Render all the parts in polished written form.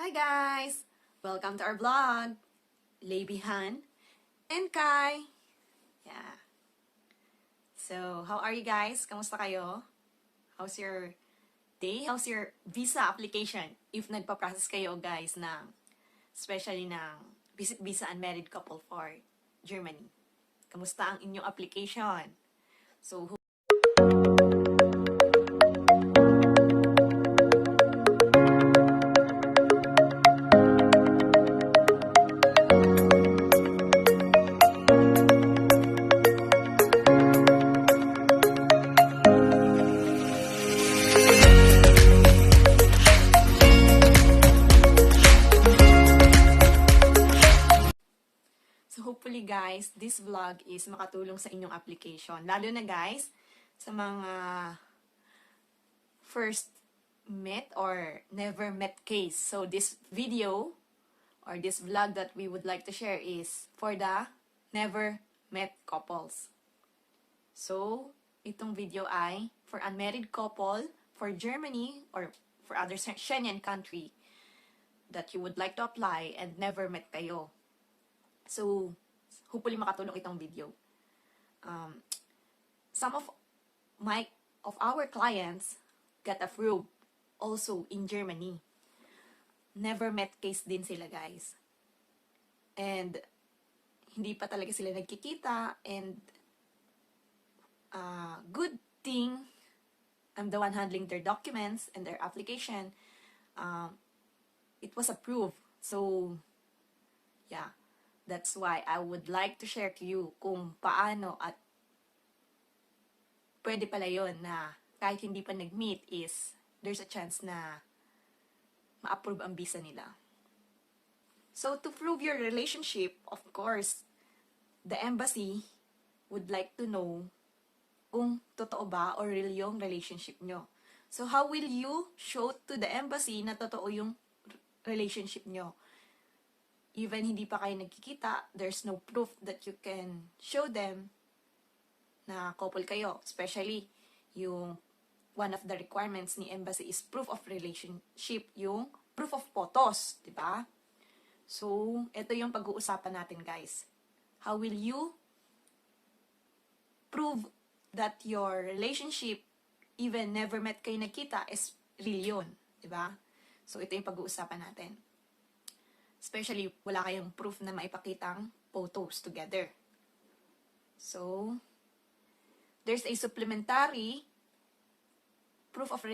Hi guys! Welcome to our vlog. Leibihan and Kai. Yeah. So, how are you guys? Kamusta kayo? How's your day? How's your visa application? If nagpa-process kayo guys especially ng visit visa unmarried couple for Germany. Kamusta ang inyong application? So, hopefully guys, this vlog is makatulong sa inyong application. Lalo na guys, sa mga first met or never met case. So this video or this vlog that we would like to share is for the never met couples. So, itong video ay for unmarried couple for Germany or for other Schengen country that you would like to apply and never met kayo. So, hopefully makatulong itong video. Some of our clients got approved also in Germany. Never met case din sila guys. And hindi pa talaga sila nagkikita and good thing I'm the one handling their documents and their application. It was approved. So, yeah. That's why I would like to share to you kung paano at pwede pala yun na kahit hindi pa nag-meet is there's a chance na ma-approve ang visa nila. So, to prove your relationship, of course, the embassy would like to know kung totoo ba or real yung relationship nyo. So, how will you show to the embassy na totoo yung relationship nyo? Even hindi pa kayo nagkikita, there's no proof that you can show them na couple kayo. Especially, yung one of the requirements ni embassy is proof of relationship, yung proof of photos, di ba? So, ito yung pag-uusapan natin, guys. How will you prove that your relationship, even never met kayo nakita, is real yun, di ba? So, ito yung pag-uusapan natin. Especially, wala kayong proof na maipakitang photos together. So, there's a supplementary proof of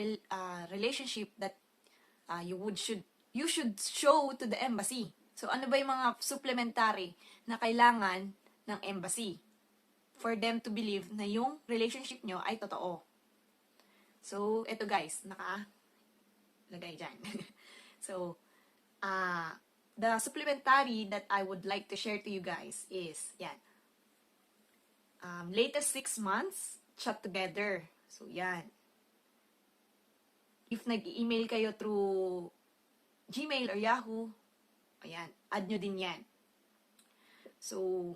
relationship that you should show to the embassy. So, ano ba yung mga supplementary na kailangan ng embassy for them to believe na yung relationship nyo ay totoo? So, eto guys, nakalagay dyan. So, the supplementary that I would like to share to you guys is, yan. Latest 6 months, chat together. So, yan. If nag-email kayo through Gmail or Yahoo, ayan, add nyo din yan. So,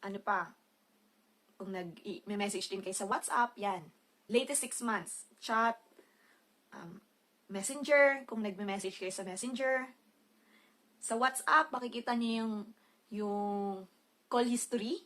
ano pa? Kung nag-message din kayo sa WhatsApp, yan. Latest 6 months, chat, Messenger, kung nagme-message kayo sa Messenger. Sa WhatsApp, makikita niyo yung call history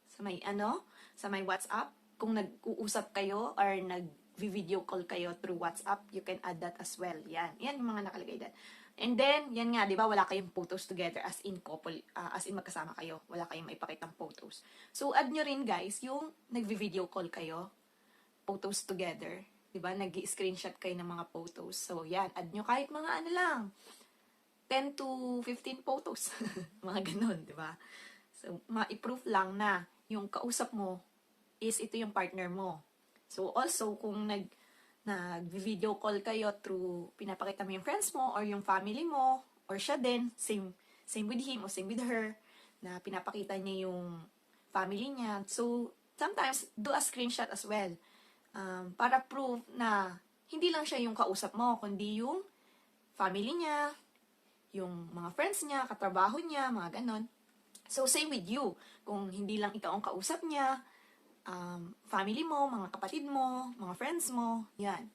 sa may WhatsApp. Kung nag-uusap kayo or nag-video call kayo through WhatsApp, you can add that as well. Yan yung mga nakalagay dyan. And then, yan nga, di ba, wala kayong photos together as in couple, as in magkasama kayo. Wala kayong maipakitang photos. So, add nyo rin guys, yung nag-video call kayo, photos together. Di ba, nag-screenshot kayo ng mga photos. So, yan, add nyo kahit mga 10 to 15 photos. Mga ganun, di ba? So, ma-proof lang na yung kausap mo is ito yung partner mo. So, also, kung nag-video call kayo through, pinapakita mo yung friends mo or yung family mo, or siya din, same with him or same with her, na pinapakita niya yung family niya. So, sometimes, do a screenshot as well. Para prove na hindi lang siya yung kausap mo, kundi yung family niya, yung mga friends niya, katrabaho niya, mga ganon. So, same with you. Kung hindi lang ikaw ang kausap niya, family mo, mga kapatid mo, mga friends mo, yan.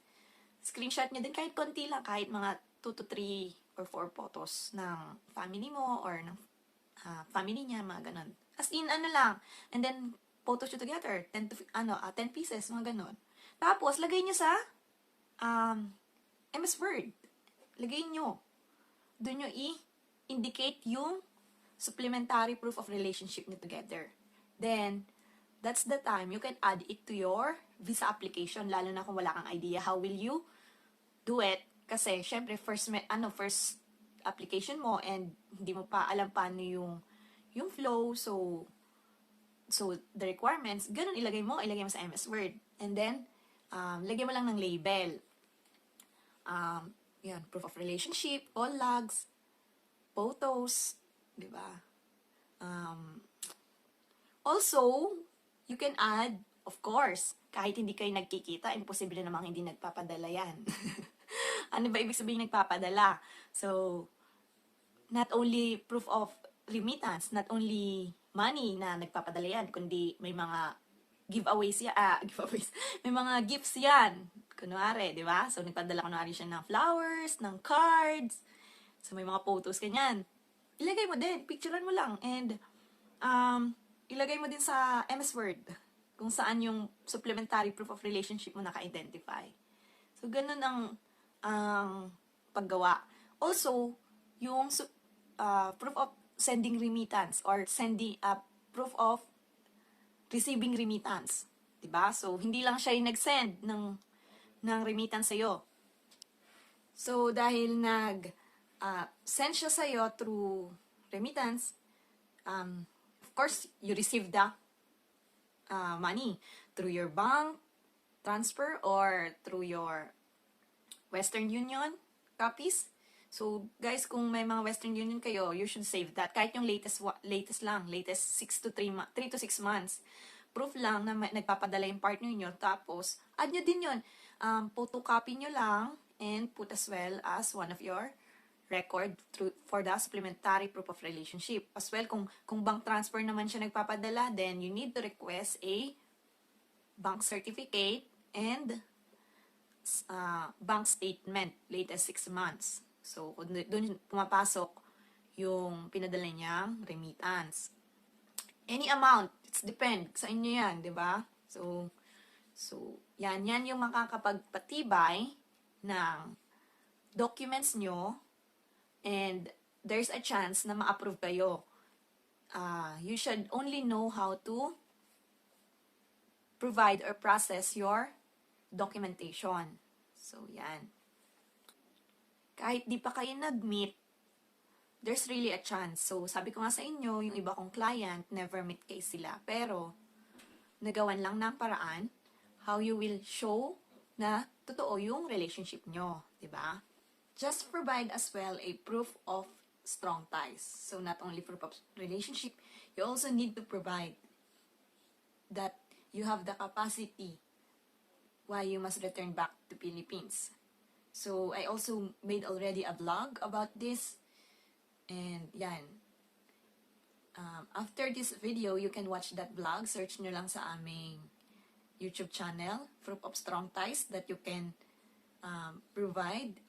Screenshot niya din kahit konti lang, kahit mga 2 to 3 or 4 photos ng family mo or ng family niya, mga ganon. As in, ano lang. And then, photoshoot together. 10 to, 10 pieces, mga ganon. Tapos, lagay niyo sa MS Word. Lagay niyo. Doon nyo i-indicate yung supplementary proof of relationship niyo together. Then, that's the time you can add it to your visa application, lalo na kung wala kang idea how will you do it. Kasi, syempre, first application mo and hindi mo pa alam paano yung flow, so the requirements, ganun ilagay mo sa MS Word. And then, lagay mo lang ng label. Yan, proof of relationship, call logs, photos, di ba? Also, you can add, of course, kahit hindi kayo nagkikita, imposible namang hindi nagpapadala yan. Ano ba ibig sabihin nagpapadala? So, not only proof of remittance, not only money na nagpapadala yan, kundi may mga giveaways yan, giveaways, may mga gifts yan. Kunwari, di ba? So, nagpadala kunwari siya ng flowers, ng cards, so may mga photos kanyan. Ilagay mo din, picturean mo lang, and ilagay mo din sa MS Word kung saan yung supplementary proof of relationship mo naka-identify. So, ganun ang paggawa. Also, yung proof of sending remittance or sending proof of receiving remittance. Diba? So, hindi lang siya yung nag-send ng remittance sa'yo. So, dahil send siya sa'yo through remittance, of course, you receive the money through your bank transfer or through your Western Union copies. So, guys, kung may mga Western Union kayo, you should save that. Kahit yung latest 3 to 6 months. Proof lang na nagpapadala yung partner nyo. Tapos, add nyo din yun. Photocopy nyo lang and put as well as one of your record for the supplementary proof of relationship. As well, kung bank transfer naman siya nagpapadala, then you need to request a bank certificate and bank statement latest 6 months. So, doon pumapasok yung pinadala niyang remittance. Any amount, it's depend sa inyo yan, di ba? So yan yung makakapagpatibay ng documents nyo and there's a chance na ma-approve kayo. You should only know how to provide or process your documentation. So, yan. Kahit di pa kayo nag-meet, there's really a chance. So, sabi ko nga sa inyo, yung iba kong client, never meet kayo sila. Pero, nagawan lang ng paraan how you will show na totoo yung relationship nyo. Diba? Just provide as well a proof of strong ties. So, not only proof of relationship, you also need to provide that you have the capacity why you must return back to Philippines. So, I also made already a vlog about this. And, yan. After this video, you can watch that vlog. Search nyo lang sa aming YouTube channel, Proof of Strong Ties, that you can provide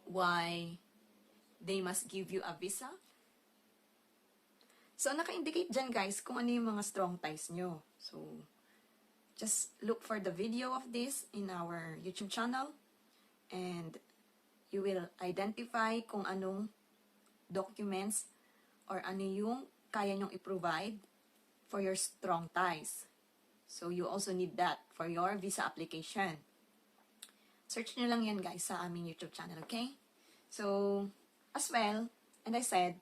why they must give you a visa. So, naka-indicate dyan, guys, kung ano yung mga strong ties nyo. So, just look for the video of this in our YouTube channel and you will identify kung anong documents or ano yung kaya nyong i-provide for your strong ties. So, you also need that for your visa application. Search nyo lang yan, guys, sa aming YouTube channel, okay? So, as well, and I said,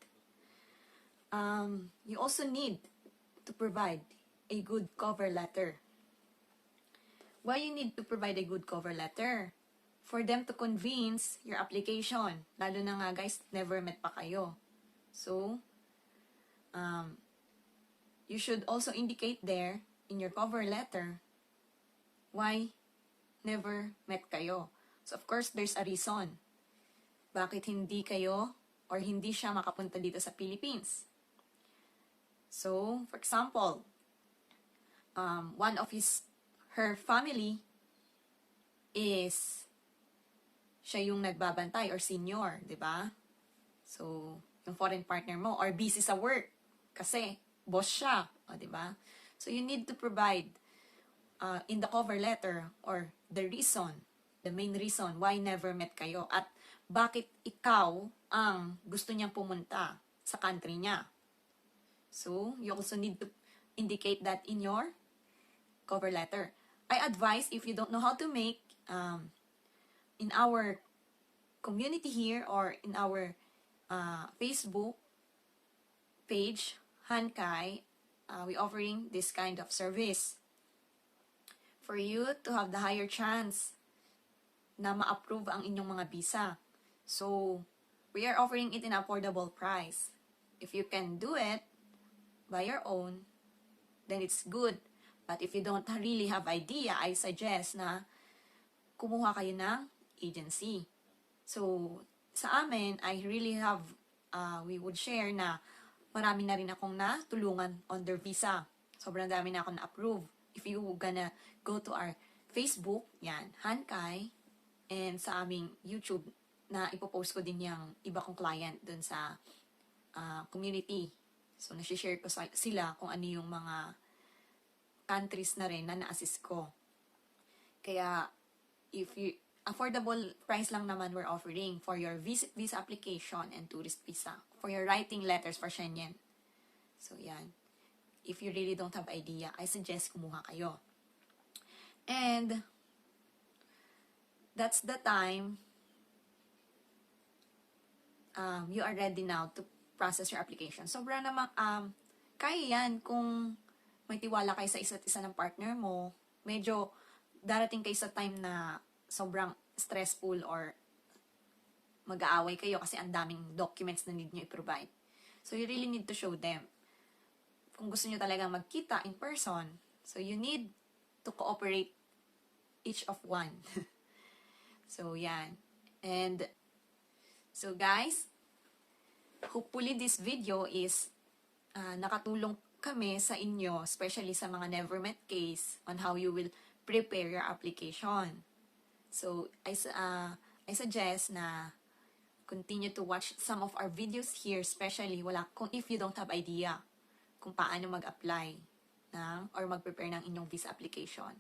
you also need to provide a good cover letter. Why you need to provide a good cover letter? For them to convince your application. Lalo na nga, guys, never met pa kayo. So, you should also indicate there in your cover letter why never met kayo. So, of course, there's a reason. Bakit hindi kayo or hindi siya makapunta dito sa Philippines? So, for example, one of her family is siya yung nagbabantay or senior, di ba? So, yung foreign partner mo or busy sa work kasi boss siya, di ba? So, you need to provide in the cover letter or the reason, the main reason why never met kayo at bakit ikaw ang gusto niyang pumunta sa country niya. So, you also need to indicate that in your cover letter. I advise if you don't know how to make in our community here or in our Facebook page, Hankai, we offering this kind of service for you to have the higher chance na ma-approve ang inyong mga visa. So, we are offering it in affordable price. If you can do it by your own, then it's good. But if you don't really have idea, I suggest na kumuha kayo ng agency. So, sa amin, I really have, we would share na marami na rin akong natulungan on their visa. Sobrang dami na akong na-approve. If you gonna go to our Facebook, yan, Hankai, and sa aming YouTube, na ipopost ko din yung iba kong client dun sa community. So, nasi-share ko sila kung ano yung mga countries na rin na na-assist ko. Kaya, if you, affordable price lang naman we're offering for your visa application and tourist visa, for your writing letters for Schengen. So, yan. If you really don't have idea, I suggest kumuha kayo. And, that's the time you are ready now to process your application. Sobra namang, kaya yan kung may tiwala kayo sa isa't isa ng partner mo, medyo darating kayo sa time na sobrang stressful or mag-aaway kayo kasi ang daming documents na need nyo i-provide. So, you really need to show them. Kung gusto nyo talagang magkita in person, so you need to cooperate each of one. So, yan. And, so guys, hopefully this video is nakatulong kami sa inyo, especially sa mga never met case on how you will prepare your application. So, I suggest na continue to watch some of our videos here, especially if you don't have idea kung paano mag-apply or mag-prepare ng inyong visa application.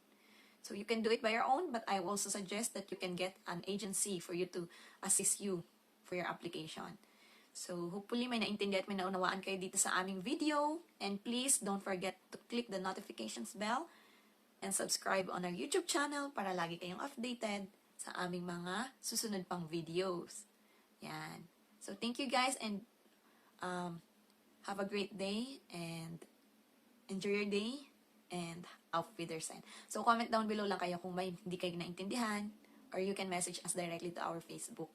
So, you can do it by your own, but I also suggest that you can get an agency for you to assist you for your application. So, hopefully may naintindihan at may naunawaan kayo dito sa aming video. And please don't forget to click the notifications bell and subscribe on our YouTube channel para lagi kayong updated sa aming mga susunod pang videos. Yan. So, thank you guys and have a great day and enjoy your day and auf Wiedersehen. So, comment down below lang kayo kung may hindi kayo naintindihan or you can message us directly to our Facebook,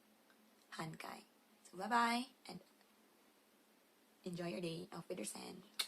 Hankai. So, bye-bye and enjoy your day. Auf Wiedersehen.